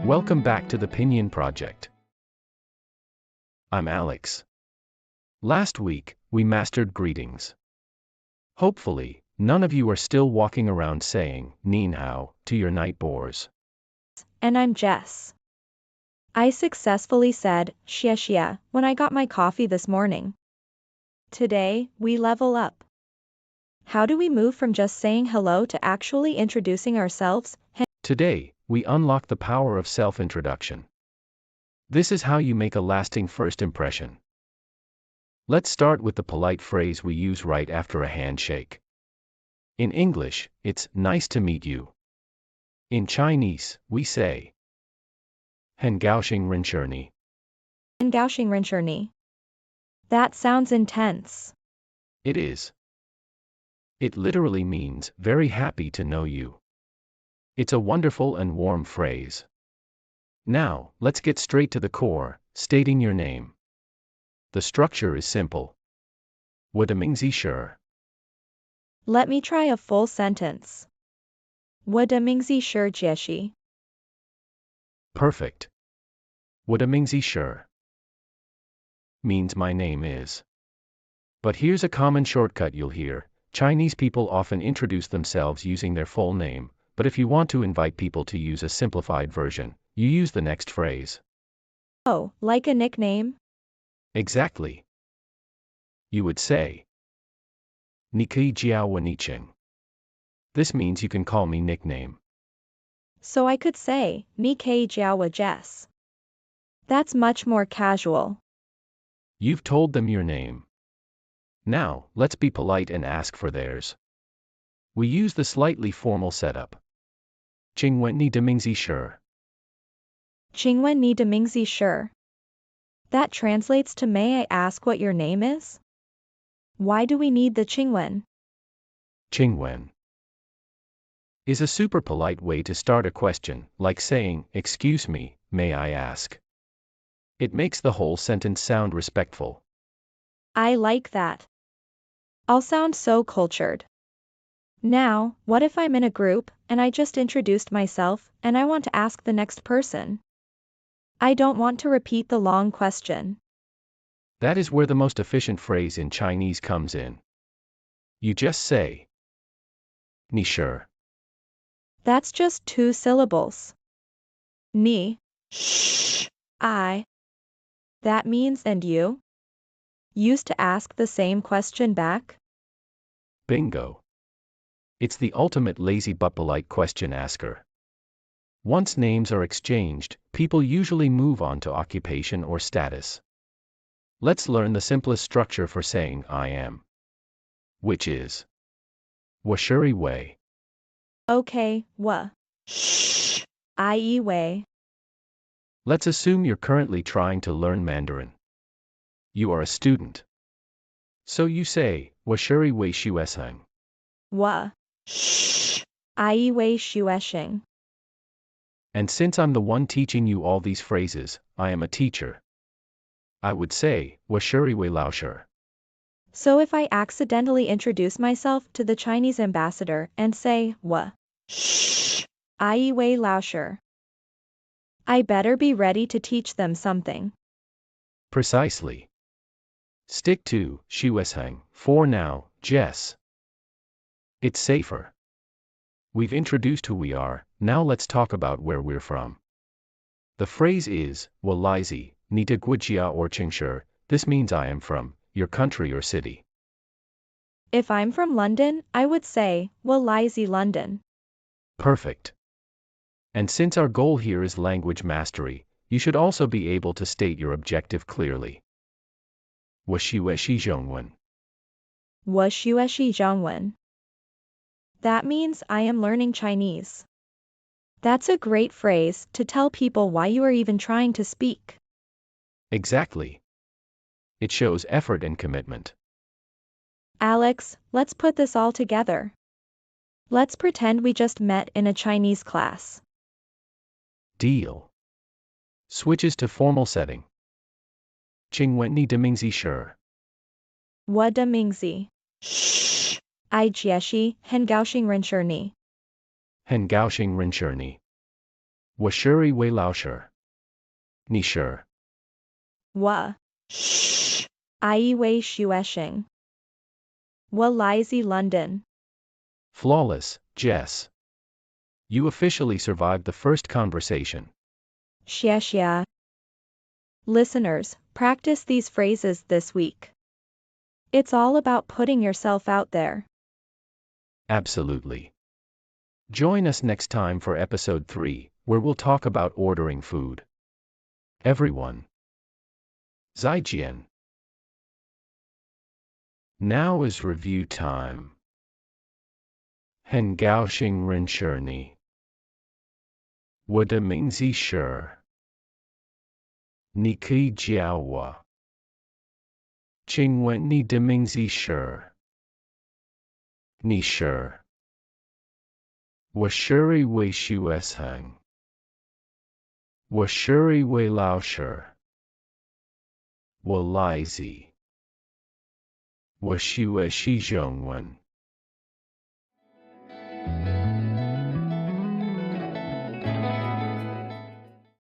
Welcome back to the Pinyin Project. I'm Alex. Last week, we mastered greetings. Hopefully, none of you are still walking around saying, "Nin hao," to your night bores. And I'm Jess. I successfully said, "Xie xie," when I got my coffee this morning. Today, we level up. How do we move from just saying hello to actually introducing ourselves? Today, we unlock the power of self-introduction. This is how you make a lasting first impression. Let's start with the polite phrase we use right after a handshake. In English, it's "nice to meet you." In Chinese, we say, 很高兴认识你. 很高兴认识你. That sounds intense. It is. It literally means, very happy to know you. It's a wonderful and warm phrase. Now, let's get straight to the core, stating your name. The structure is simple. 我的名字是. Let me try a full sentence. 我的名字是 Jess. Perfect. 我的名字是 means my name is. But here's a common shortcut you'll hear. Chinese people often introduce themselves using their full name, but if you want to invite people to use a simplified version, you use the next phrase. Oh, like a nickname? Exactly. You would say, 你可以叫我昵称. This means you can call me nickname. So I could say, 你可以叫我 Jess. That's much more casual. You've told them your name. Now, let's be polite and ask for theirs. We use the slightly formal setup. 请问你的名字是? 请问你的名字是? That translates to "May I ask what your name is?" Why do we need the 请问? 请问 is a super polite way to start a question, like saying, "Excuse me, may I ask?" It makes the whole sentence sound respectful. I like that. I'll sound so cultured. Now, what if I'm in a group, and I just introduced myself, and I want to ask the next person? I don't want to repeat the long question. That is where the most efficient phrase in Chinese comes in. You just say, 你是? That's just 2 syllables. Ni. I. That means "and you?" Used to ask the same question back? Bingo. It's the ultimate lazy but polite question asker. Once names are exchanged, people usually move on to occupation or status. Let's learn the simplest structure for saying "I am," which is 我是一位. Okay, 我一位. Let's assume you're currently trying to learn Mandarin. You are a student. So you say, 我是一位学生. 我一位学生. And since I'm the one teaching you all these phrases, I am a teacher. I would say, 我是一位老师. So if I accidentally introduce myself to the Chinese ambassador and say, 我一位老师, I better be ready to teach them something. Precisely. Stick to 学生 for now, Jess. It's safer. We've introduced who we are, now let's talk about where we're from. The phrase is, 我来自你的国家或城市. This means I am from your country or city. If I'm from London, I would say, 我来自 London. Perfect. And since our goal here is language mastery, you should also be able to state your objective clearly. 我学习中文. 我学习中文. That means I am learning Chinese. That's a great phrase to tell people why you are even trying to speak. Exactly. It shows effort and commitment. Alex, let's put this all together. Let's pretend we just met in a Chinese class. Deal. Switches to formal setting. 请问你的名字是? 我的名字Jess, 很高兴认识你. 很高兴认识你.我是一位老师。你是？我一位学生。我来自 London. Flawless, Jess. You officially survived the first conversation. 谢谢. Listeners, practice these phrases this week. It's all about putting yourself out there. Absolutely. Join us next time for episode 3, where we'll talk about ordering food. Everyone. 再见. Now is review time. 很高兴认识你。我的名字是。你可以叫我。请问你的名字是？你是？我是一位学生。我是一位老师。我来自。我学习中文。